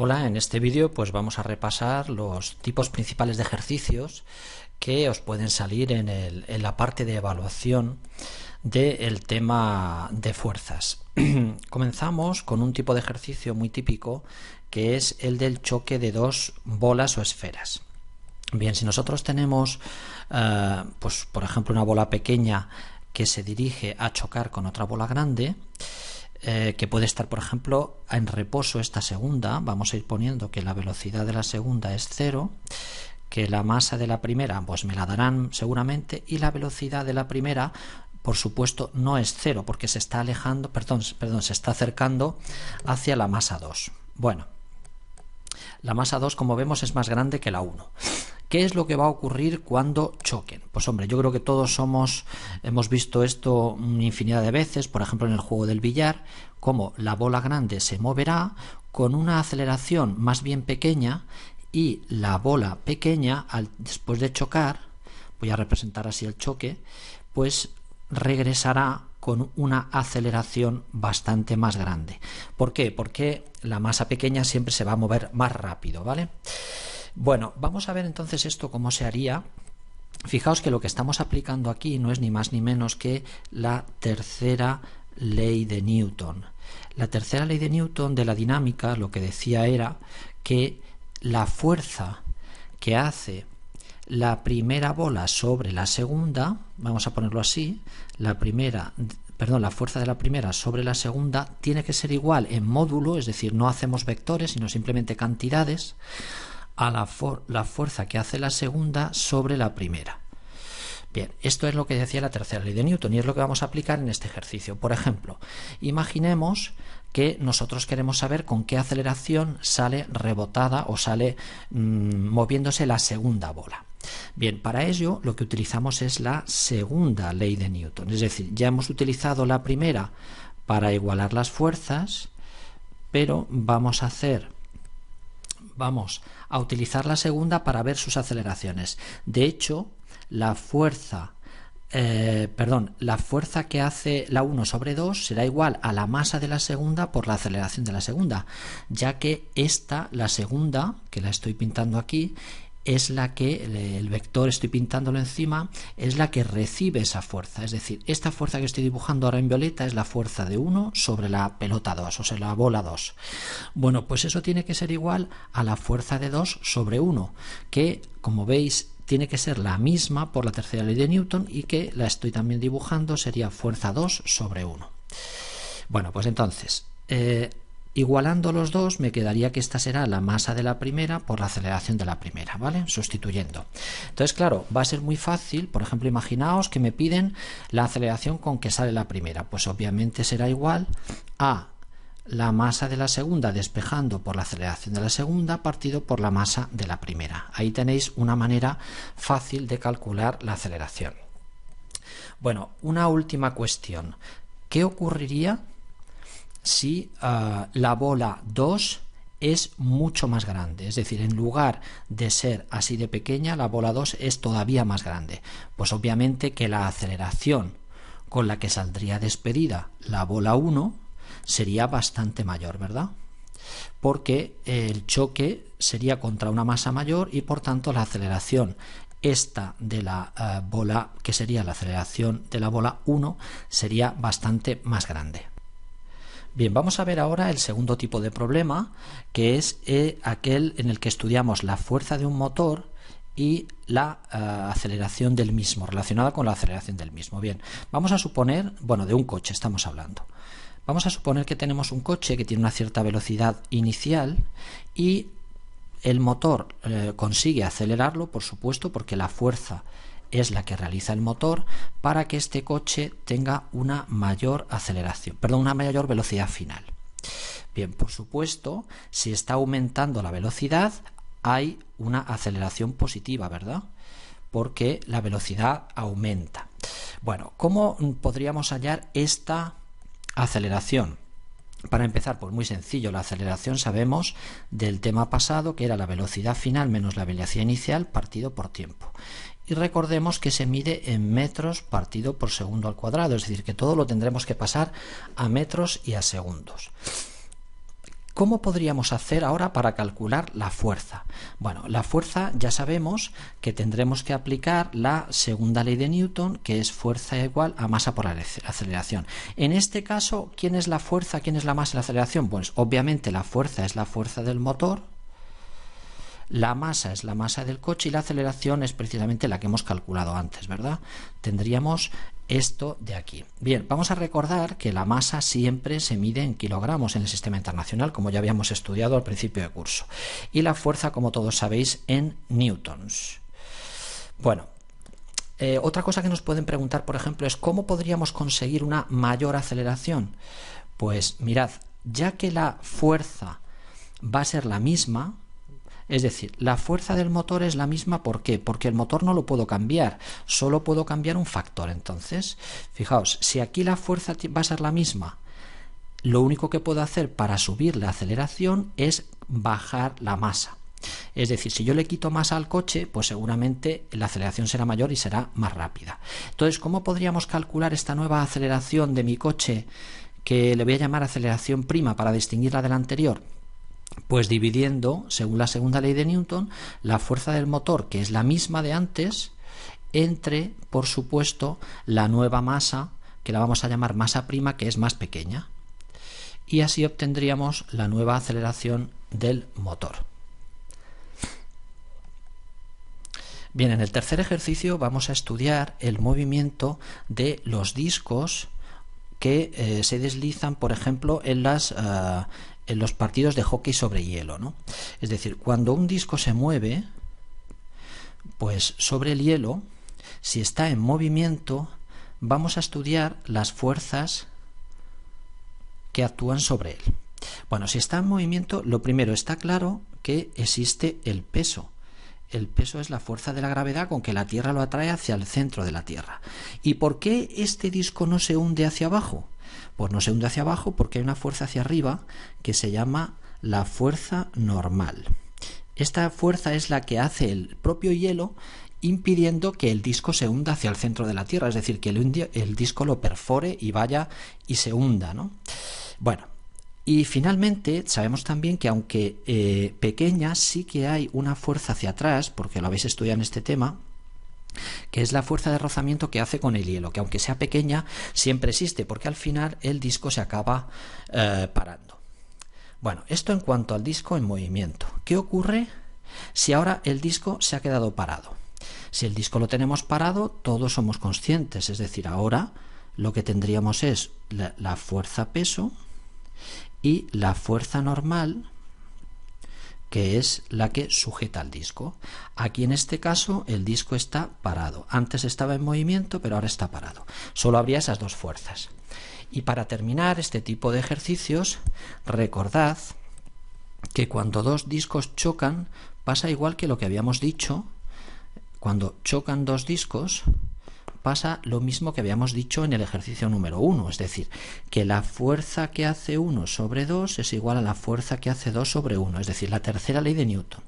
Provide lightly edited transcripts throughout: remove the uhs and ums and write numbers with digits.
Hola, en este vídeo pues vamos a repasar los tipos principales de ejercicios que os pueden salir en la parte de evaluación del tema de fuerzas. Comenzamos con un tipo de ejercicio muy típico que es el del choque de dos bolas o esferas. Bien, si nosotros tenemos pues por ejemplo una bola pequeña que se dirige a chocar con otra bola grande, que puede estar por ejemplo en reposo esta segunda, vamos a ir poniendo que la velocidad de la segunda es 0, que la masa de la primera pues me la darán seguramente, y la velocidad de la primera por supuesto no es 0 porque se está alejando, se está acercando hacia la masa 2. Bueno, la masa 2 como vemos es más grande que la 1. ¿Qué es lo que va a ocurrir cuando choquen? Pues hombre, yo creo que todos hemos visto esto una infinidad de veces, por ejemplo en el juego del billar, como la bola grande se moverá con una aceleración más bien pequeña y la bola pequeña, después de chocar, voy a representar así el choque, pues regresará con una aceleración bastante más grande. ¿Por qué? Porque la masa pequeña siempre se va a mover más rápido, ¿vale? Bueno, vamos a ver entonces esto cómo se haría. Fijaos que lo que estamos aplicando aquí no es ni más ni menos que la tercera ley de Newton. La tercera ley de Newton de la dinámica lo que decía era que la fuerza que hace la primera bola sobre la segunda, vamos a ponerlo así, la fuerza de la primera sobre la segunda tiene que ser igual en módulo, es decir, no hacemos vectores sino simplemente cantidades, a la fuerza que hace la segunda sobre la primera. Bien, esto es lo que decía la tercera ley de Newton y es lo que vamos a aplicar en este ejercicio. Por ejemplo, imaginemos que nosotros queremos saber con qué aceleración sale rebotada o sale moviéndose la segunda bola. Bien, para ello lo que utilizamos es la segunda ley de Newton, es decir, ya hemos utilizado la primera para igualar las fuerzas, pero vamos a utilizar la segunda para ver sus aceleraciones. De hecho, la fuerza que hace la 1 sobre 2 será igual a la masa de la segunda por la aceleración de la segunda, ya que la segunda, que la estoy pintando aquí, es la que, el vector estoy pintándolo encima, es la que recibe esa fuerza. Es decir, esta fuerza que estoy dibujando ahora en violeta es la fuerza de 1 sobre la pelota 2, o sea, la bola 2. Bueno, pues eso tiene que ser igual a la fuerza de 2 sobre 1, que, como veis, tiene que ser la misma por la tercera ley de Newton y que la estoy también dibujando, sería fuerza 2 sobre 1. Bueno, pues entonces, igualando los dos me quedaría que esta será la masa de la primera por la aceleración de la primera, ¿vale? Sustituyendo. Entonces, claro, va a ser muy fácil. Por ejemplo, imaginaos que me piden la aceleración con que sale la primera. Pues obviamente será igual a la masa de la segunda despejando por la aceleración de la segunda partido por la masa de la primera. Ahí tenéis una manera fácil de calcular la aceleración. Bueno, una última cuestión. ¿Qué ocurriría si la bola 2 es mucho más grande? Es decir, en lugar de ser así de pequeña, la bola 2 es todavía más grande. Pues obviamente que la aceleración con la que saldría despedida la bola 1 sería bastante mayor, ¿verdad? Porque el choque sería contra una masa mayor y por tanto la aceleración esta de la bola, que sería la aceleración de la bola 1, sería bastante más grande. Bien, vamos a ver ahora el segundo tipo de problema, que es aquel en el que estudiamos la fuerza de un motor y la aceleración del mismo, relacionada con la aceleración del mismo. Bien, vamos a suponer, bueno, de un coche estamos hablando. Vamos a suponer que tenemos un coche que tiene una cierta velocidad inicial y el motor consigue acelerarlo, por supuesto, porque la fuerza es la que realiza el motor para que este coche tenga una mayor una mayor velocidad final. Bien, por supuesto, si está aumentando la velocidad, hay una aceleración positiva, ¿verdad? Porque la velocidad aumenta. Bueno, ¿cómo podríamos hallar esta aceleración? Para empezar, pues muy sencillo, la aceleración sabemos del tema pasado que era la velocidad final menos la velocidad inicial partido por tiempo. Y recordemos que se mide en metros partido por segundo al cuadrado, es decir, que todo lo tendremos que pasar a metros y a segundos. ¿Cómo podríamos hacer ahora para calcular la fuerza? Bueno, la fuerza ya sabemos que tendremos que aplicar la segunda ley de Newton, que es fuerza igual a masa por la aceleración. En este caso, ¿quién es la fuerza, quién es la masa y la aceleración? Pues obviamente la fuerza es la fuerza del motor, la masa es la masa del coche y la aceleración es precisamente la que hemos calculado antes, ¿verdad? Tendríamos esto de aquí. Bien, vamos a recordar que la masa siempre se mide en kilogramos en el sistema internacional, como ya habíamos estudiado al principio de curso, y la fuerza, como todos sabéis, en newtons. Bueno, otra cosa que nos pueden preguntar, por ejemplo, es ¿cómo podríamos conseguir una mayor aceleración? Pues mirad, ya que la fuerza va a ser la misma, es decir, la fuerza del motor es la misma, ¿por qué? Porque el motor no lo puedo cambiar, solo puedo cambiar un factor. Entonces, fijaos, si aquí la fuerza va a ser la misma, lo único que puedo hacer para subir la aceleración es bajar la masa. Es decir, si yo le quito masa al coche, pues seguramente la aceleración será mayor y será más rápida. Entonces, ¿cómo podríamos calcular esta nueva aceleración de mi coche, que le voy a llamar aceleración prima para distinguirla de la anterior? Pues dividiendo, según la segunda ley de Newton, la fuerza del motor, que es la misma de antes, entre, por supuesto, la nueva masa, que la vamos a llamar masa prima, que es más pequeña. Y así obtendríamos la nueva aceleración del motor. Bien, en el tercer ejercicio vamos a estudiar el movimiento de los discos que se deslizan, por ejemplo, en los partidos de hockey sobre hielo, ¿no? Es decir, cuando un disco se mueve, pues sobre el hielo, si está en movimiento, vamos a estudiar las fuerzas que actúan sobre él. Bueno, si está en movimiento, lo primero, está claro que existe el peso. El peso es la fuerza de la gravedad con que la Tierra lo atrae hacia el centro de la Tierra. ¿Y por qué este disco no se hunde hacia abajo? Pues no se hunde hacia abajo porque hay una fuerza hacia arriba que se llama la fuerza normal. Esta fuerza es la que hace el propio hielo, impidiendo que el disco se hunda hacia el centro de la Tierra, es decir, que el disco lo perfore y vaya y se hunda, ¿no? Bueno, y finalmente sabemos también que aunque pequeña, sí que hay una fuerza hacia atrás, porque lo habéis estudiado en este tema, que es la fuerza de rozamiento que hace con el hielo, que aunque sea pequeña, siempre existe, porque al final el disco se acaba parando. Bueno, esto en cuanto al disco en movimiento. ¿Qué ocurre si ahora el disco se ha quedado parado? Si el disco lo tenemos parado, todos somos conscientes, es decir, ahora lo que tendríamos es la fuerza peso y la fuerza normal, que es la que sujeta al disco. Aquí en este caso el disco está parado. Antes estaba en movimiento, pero ahora está parado. Solo habría esas dos fuerzas. Y para terminar este tipo de ejercicios, recordad que cuando dos discos chocan, pasa igual que lo que habíamos dicho. Cuando chocan dos discos, pasa lo mismo que habíamos dicho en el ejercicio número 1, es decir, que la fuerza que hace 1 sobre 2 es igual a la fuerza que hace 2 sobre 1, es decir, la tercera ley de Newton.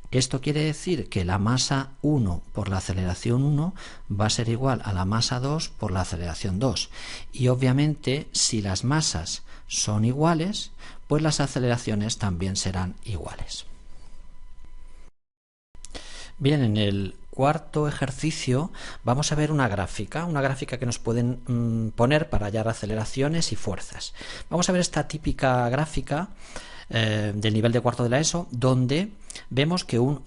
Esto quiere decir que la masa 1 por la aceleración 1 va a ser igual a la masa 2 por la aceleración 2. Y obviamente, si las masas son iguales, pues las aceleraciones también serán iguales. Bien, en el cuarto ejercicio vamos a ver una gráfica que nos pueden poner para hallar aceleraciones y fuerzas. Vamos a ver esta típica gráfica del nivel de cuarto de la ESO, donde vemos que un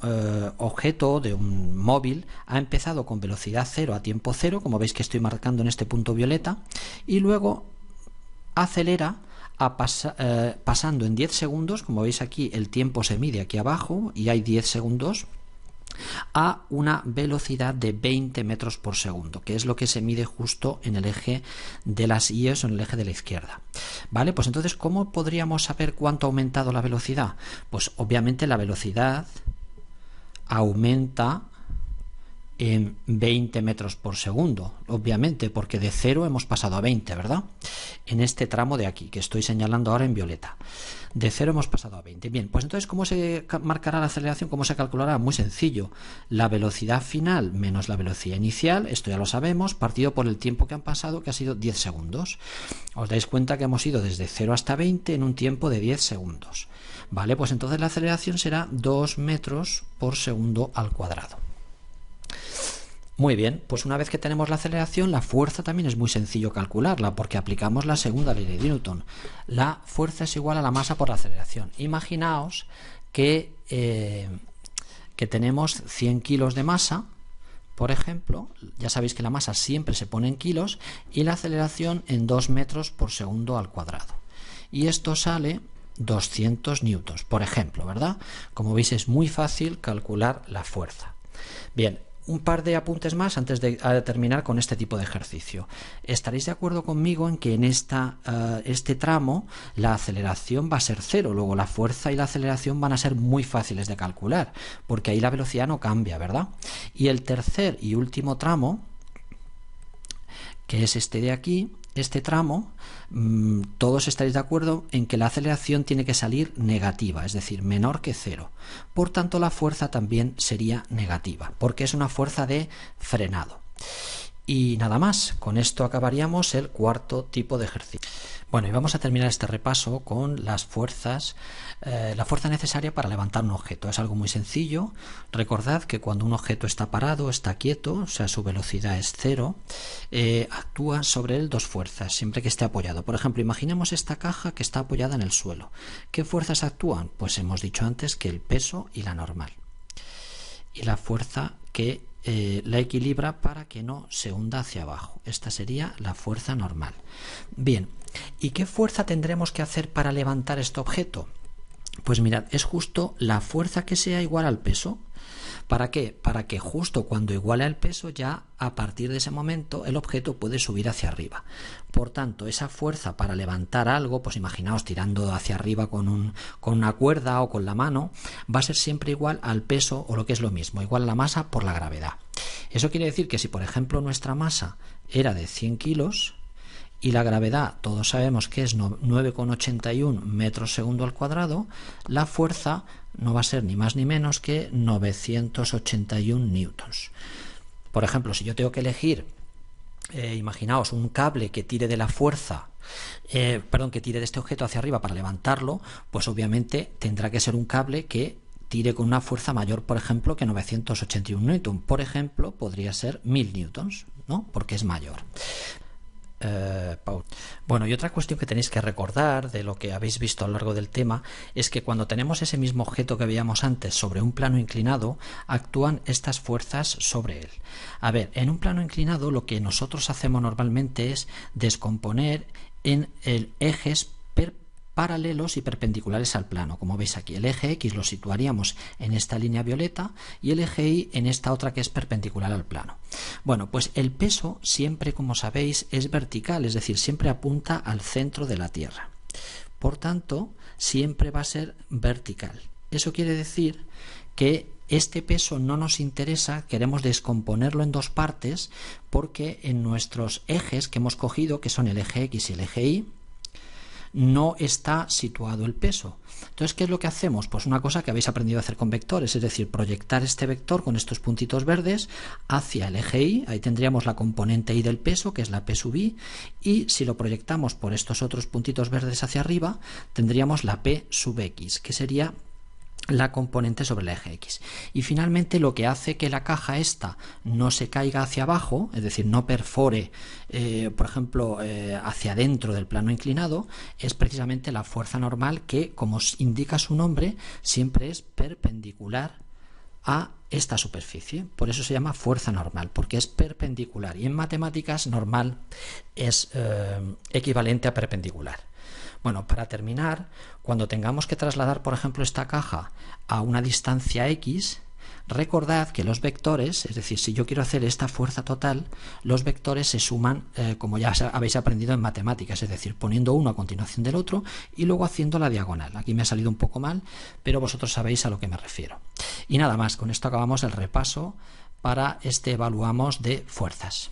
objeto de un móvil ha empezado con velocidad 0 a tiempo 0, como veis que estoy marcando en este punto violeta, y luego acelera pasando en 10 segundos, como veis aquí el tiempo se mide aquí abajo y hay 10 segundos, a una velocidad de 20 metros por segundo, que es lo que se mide justo en el eje de las IES o en el eje de la izquierda. ¿Vale? Pues entonces, ¿cómo podríamos saber cuánto ha aumentado la velocidad? Pues obviamente la velocidad aumenta en 20 metros por segundo, obviamente, porque de 0 hemos pasado a 20, ¿verdad? En este tramo de aquí, que estoy señalando ahora en violeta. De 0 hemos pasado a 20. Bien, pues entonces, ¿cómo se marcará la aceleración? ¿Cómo se calculará? Muy sencillo. La velocidad final menos la velocidad inicial, esto ya lo sabemos, partido por el tiempo que han pasado, que ha sido 10 segundos. Os dais cuenta que hemos ido desde 0 hasta 20 en un tiempo de 10 segundos. Vale, pues entonces la aceleración será 2 metros por segundo al cuadrado. Muy bien, pues una vez que tenemos la aceleración, la fuerza también es muy sencillo calcularla, porque aplicamos la segunda ley de Newton. La fuerza es igual a la masa por la aceleración. Imaginaos que tenemos 100 kilos de masa, por ejemplo. Ya sabéis que la masa siempre se pone en kilos, y la aceleración en 2 metros por segundo al cuadrado. Y esto sale 200 newtons, por ejemplo, ¿verdad? Como veis, es muy fácil calcular la fuerza. Bien, un par de apuntes más antes de terminar con este tipo de ejercicio. Estaréis de acuerdo conmigo en que en este tramo la aceleración va a ser 0, luego la fuerza y la aceleración van a ser muy fáciles de calcular, porque ahí la velocidad no cambia, ¿verdad? Y el tercer y último tramo, que es este de aquí, este tramo, todos estaréis de acuerdo en que la aceleración tiene que salir negativa, es decir, menor que 0. Por tanto, la fuerza también sería negativa, porque es una fuerza de frenado. Y nada más, con esto acabaríamos el cuarto tipo de ejercicio. Bueno, y vamos a terminar este repaso con las fuerzas, la fuerza necesaria para levantar un objeto. Es algo muy sencillo. Recordad que cuando un objeto está parado, está quieto, o sea, su velocidad es 0, actúa sobre él dos fuerzas, siempre que esté apoyado. Por ejemplo, imaginemos esta caja que está apoyada en el suelo. ¿Qué fuerzas actúan? Pues hemos dicho antes que el peso y la normal. Y la fuerza que la equilibra para que no se hunda hacia abajo. Esta sería la fuerza normal. Bien, ¿y qué fuerza tendremos que hacer para levantar este objeto? Pues mirad, es justo la fuerza que sea igual al peso. ¿Para qué? Para que justo cuando iguale el peso, ya a partir de ese momento el objeto puede subir hacia arriba. Por tanto, esa fuerza para levantar algo, pues imaginaos tirando hacia arriba con una cuerda o con la mano, va a ser siempre igual al peso, o lo que es lo mismo, igual a la masa por la gravedad. Eso quiere decir que si, por ejemplo, nuestra masa era de 100 kilos, y la gravedad todos sabemos que es 9,81 metros segundo al cuadrado, la fuerza no va a ser ni más ni menos que 981 newtons. Por ejemplo, si yo tengo que elegir, imaginaos un cable que tire de la fuerza, que tire de este objeto hacia arriba para levantarlo, pues obviamente tendrá que ser un cable que tire con una fuerza mayor, por ejemplo, que 981 newtons. Por ejemplo, podría ser 1000 newtons, ¿no? Porque es mayor. Bueno, y otra cuestión que tenéis que recordar de lo que habéis visto a lo largo del tema es que cuando tenemos ese mismo objeto que veíamos antes sobre un plano inclinado, actúan estas fuerzas sobre él. A ver, en un plano inclinado lo que nosotros hacemos normalmente es descomponer en ejes paralelos y perpendiculares al plano. Como veis aquí, el eje X lo situaríamos en esta línea violeta y el eje Y en esta otra que es perpendicular al plano. Bueno, pues el peso siempre, como sabéis, es vertical, es decir, siempre apunta al centro de la Tierra. Por tanto, siempre va a ser vertical. Eso quiere decir que este peso no nos interesa, queremos descomponerlo en dos partes, porque en nuestros ejes que hemos cogido, que son el eje X y el eje Y, no está situado el peso. Entonces, ¿qué es lo que hacemos? Pues una cosa que habéis aprendido a hacer con vectores, es decir, proyectar este vector con estos puntitos verdes hacia el eje Y. Ahí tendríamos la componente Y del peso, que es la P sub I, y si lo proyectamos por estos otros puntitos verdes hacia arriba, tendríamos la P sub X, que sería la componente sobre el eje X. Y finalmente lo que hace que la caja esta no se caiga hacia abajo, es decir, no perfore, por ejemplo, hacia adentro del plano inclinado, es precisamente la fuerza normal que, como indica su nombre, siempre es perpendicular a esta superficie. Por eso se llama fuerza normal, porque es perpendicular. Y en matemáticas normal es equivalente a perpendicular. Bueno, para terminar, cuando tengamos que trasladar, por ejemplo, esta caja a una distancia X, recordad que los vectores, es decir, si yo quiero hacer esta fuerza total, los vectores se suman, como ya habéis aprendido en matemáticas, es decir, poniendo uno a continuación del otro y luego haciendo la diagonal. Aquí me ha salido un poco mal, pero vosotros sabéis a lo que me refiero. Y nada más, con esto acabamos el repaso para este evaluamos de fuerzas.